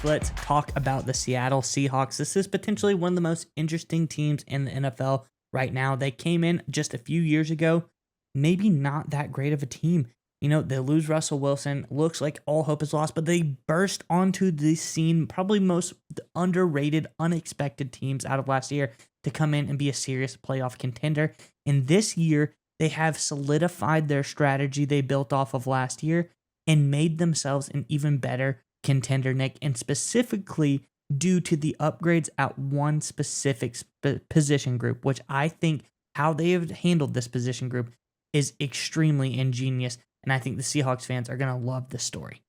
Nick, let's talk about the Seattle Seahawks. This is potentially one of the most interesting teams in the NFL right now. They came in just a few years ago, maybe not that great of a team. You know, they lose Russell Wilson. Looks like all hope is lost, but they burst onto the scene, probably most underrated, unexpected teams out of last year to come in and be a serious playoff contender. And this year, they have solidified their strategy they built off of last year and made themselves an even better contender, Nick, and specifically due to the upgrades at one specific position group, which I think how they have handled this position group is extremely ingenious. And I think the Seahawks fans are going to love this story.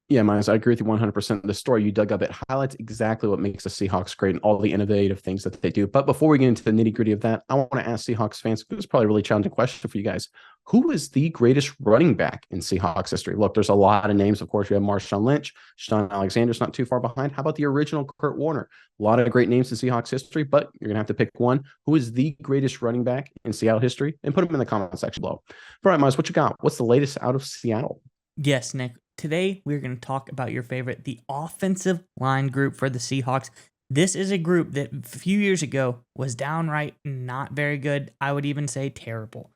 Yeah, Miles, I agree with you 100%. The story you dug up, it highlights exactly what makes the Seahawks great and all the innovative things that they do. But before we get into the nitty gritty of that, I want to ask Seahawks fans, it's probably a really challenging question for you guys. Who is the greatest running back in Seahawks history? Look, there's a lot of names. Of course, you have Marshawn Lynch, Sean Alexander's not too far behind. How about the original Kurt Warner? A lot of great names in Seahawks history, but you're going to have to pick one. Who is the greatest running back in Seattle history? And put them in the comment section below. All right, Miles, what you got? What's the latest out of Seattle? Yes, Nick. Today, we're going to talk about your favorite, the offensive line group for the Seahawks. This is a group that a few years ago was downright not very good. I would even say terrible.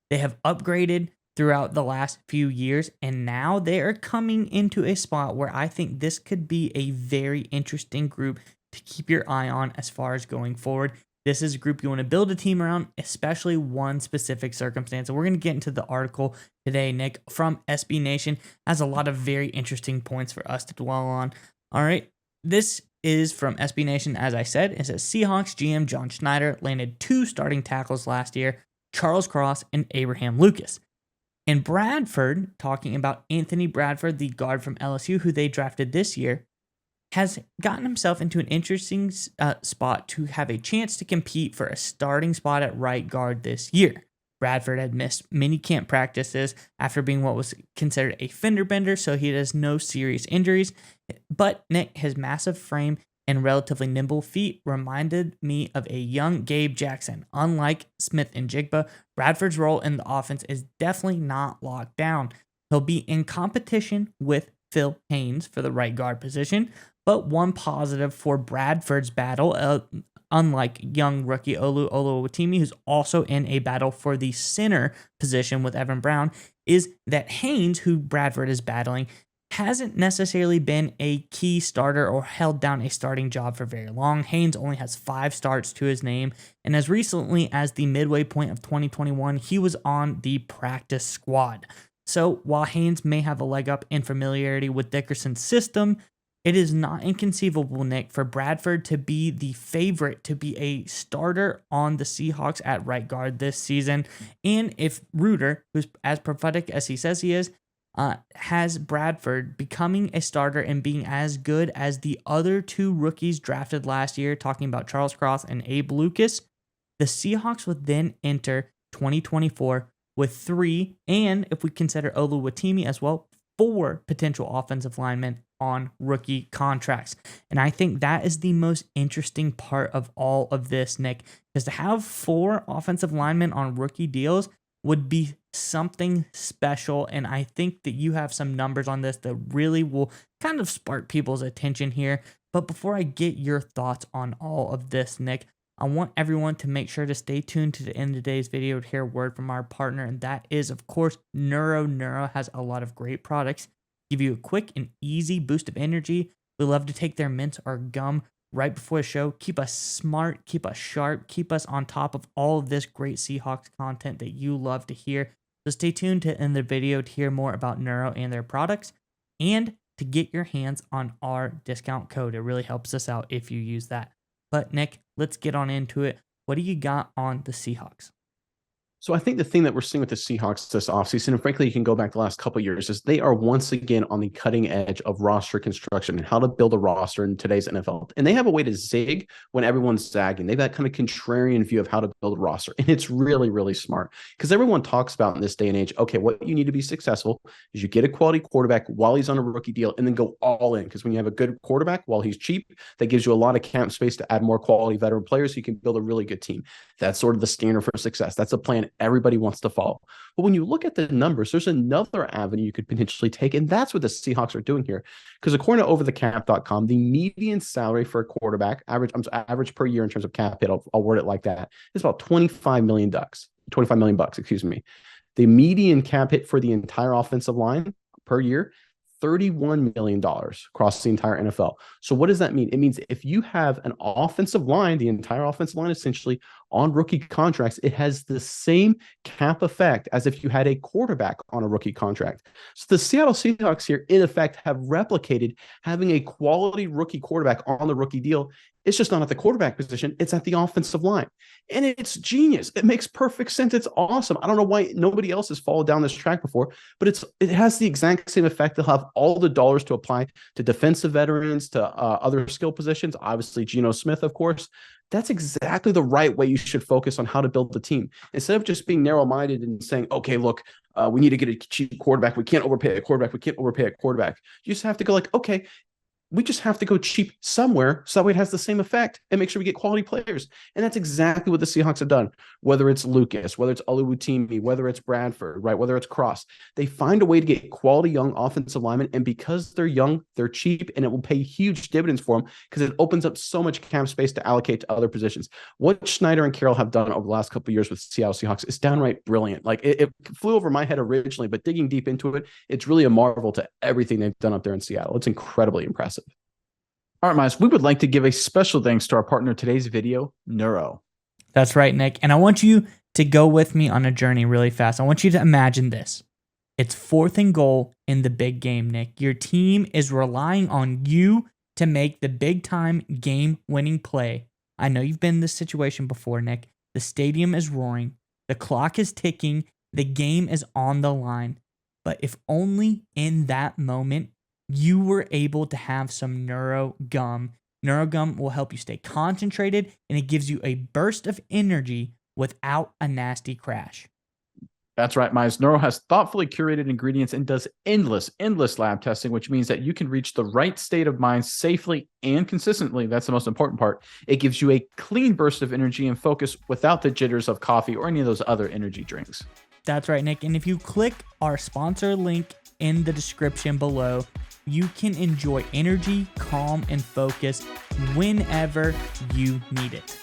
They have upgraded throughout the last few years, and now they are coming into a spot where I think this could be a very interesting group to keep your eye on as far as going forward. This is a group you want to build a team around, especially one specific circumstance. And we're going to get into the article today, Nick, from SB Nation. Has a lot of very interesting points for us to dwell on. All right. This is from SB Nation, as I said. It says Seahawks GM John Schneider landed 2 starting tackles last year, Charles Cross and Abraham Lucas. And Bradford, talking about Anthony Bradford, the guard from LSU, who they drafted this year, has gotten himself into an interesting spot to have a chance to compete for a starting spot at right guard this year. Bradford had missed many camp practices after being what was considered a fender bender, so he has no serious injuries. But Nick, his massive frame and relatively nimble feet reminded me of a young Gabe Jackson. Unlike Smith and Jigba, Bradford's role in the offense is definitely not locked down. He'll be in competition with Phil Haynes for the right guard position, but one positive for Bradford's battle, unlike young rookie Olu Oluwatimi, who's also in a battle for the center position with Evan Brown, is that Haynes, who Bradford is battling, hasn't necessarily been a key starter or held down a starting job for very long. Haynes only has 5 starts to his name, and as recently as the midway point of 2021, he was on the practice squad. So while Haynes may have a leg up in familiarity with Dickerson's system, it is not inconceivable, Nick, for Bradford to be the favorite to be a starter on the Seahawks at right guard this season. And if Reuter, who's as prophetic as he says he is, has Bradford becoming a starter and being as good as the other 2 rookies drafted last year, talking about Charles Cross and Abe Lucas, the Seahawks would then enter 2024 with 3, and if we consider Oluwatimi as well, 4 potential offensive linemen on rookie contracts. And I think that is the most interesting part of all of this, Nick, because to have 4 offensive linemen on rookie deals would be something special. And I think that you have some numbers on this that really will kind of spark people's attention here. But before I get your thoughts on all of this, Nick, I want everyone to make sure to stay tuned to the end of today's video to hear a word from our partner, and that is, of course, Neuro. Neuro has a lot of great products, give you a quick and easy boost of energy. We love to take their mints or gum right before the show, keep us smart, keep us sharp, keep us on top of all of this great Seahawks content that you love to hear. So stay tuned to the end of the video to hear more about Neuro and their products, and to get your hands on our discount code. It really helps us out if you use that. But Nick, let's get on into it. What do you got on the Seahawks? So I think the thing that we're seeing with the Seahawks this offseason, and frankly, you can go back the last couple of years, is they are once again on the cutting edge of roster construction and how to build a roster in today's NFL. And they have a way to zig when everyone's zagging. They've got kind of contrarian view of how to build a roster. And it's really, really smart because everyone talks about in this day and age, okay, what you need to be successful is you get a quality quarterback while he's on a rookie deal and then go all in. Because when you have a good quarterback while he's cheap, that gives you a lot of cap space to add more quality veteran players so you can build a really good team. That's sort of the standard for success. That's a plan and everybody wants to follow. But when you look at the numbers, there's another avenue you could potentially take, and that's what the Seahawks are doing here. Because according to overthecap.com, the median salary for a quarterback, average per year in terms of cap hit, I'll word it like that, is about $25 million, excuse me. The median cap hit for the entire offensive line per year, $31 million across the entire NFL. So what does that mean? It means if you have an offensive line, the entire offensive line essentially on rookie contracts, it has the same cap effect as if you had a quarterback on a rookie contract. So the Seattle Seahawks here, in effect, have replicated having a quality rookie quarterback on the rookie deal. It's just not at the quarterback position. It's at the offensive line. And it's genius. It makes perfect sense. It's awesome. I don't know why nobody else has followed down this track before, but it has the exact same effect. They'll have all the dollars to apply to defensive veterans, to other skill positions, obviously Geno Smith, of course. That's exactly the right way you should focus on how to build the team. Instead of just being narrow-minded and saying, okay, look, we need to get a cheap quarterback. We can't overpay a quarterback. We can't overpay a quarterback. You just have to go like, okay, we just have to go cheap somewhere so that way it has the same effect and make sure we get quality players. And that's exactly what the Seahawks have done. Whether it's Lucas, whether it's Oluwatimi, whether it's Bradford, right? Whether it's Cross, they find a way to get quality young offensive linemen. And because they're young, they're cheap, and it will pay huge dividends for them because it opens up so much cap space to allocate to other positions. What Schneider and Carroll have done over the last couple of years with Seattle Seahawks is downright brilliant. Like it flew over my head originally, but digging deep into it, it's really a marvel to everything they've done up there in Seattle. It's incredibly impressive. All right, Miles, we would like to give a special thanks to our partner in today's video, Neuro. That's right, Nick. And I want you to go with me on a journey really fast. I want you to imagine this. It's 4th and goal in the big game, Nick. Your team is relying on you to make the big-time game-winning play. I know you've been in this situation before, Nick. The stadium is roaring. The clock is ticking. The game is on the line. But if only in that moment you were able to have some Neuro Gum. Neuro Gum will help you stay concentrated, and it gives you a burst of energy without a nasty crash. That's right, Miles. Neuro has thoughtfully curated ingredients and does endless lab testing, which means that you can reach the right state of mind safely and consistently. That's the most important part. It gives you a clean burst of energy and focus without the jitters of coffee or any of those other energy drinks. That's right, Nick. And if you click our sponsor link in the description below, you can enjoy energy, calm, and focus whenever you need it.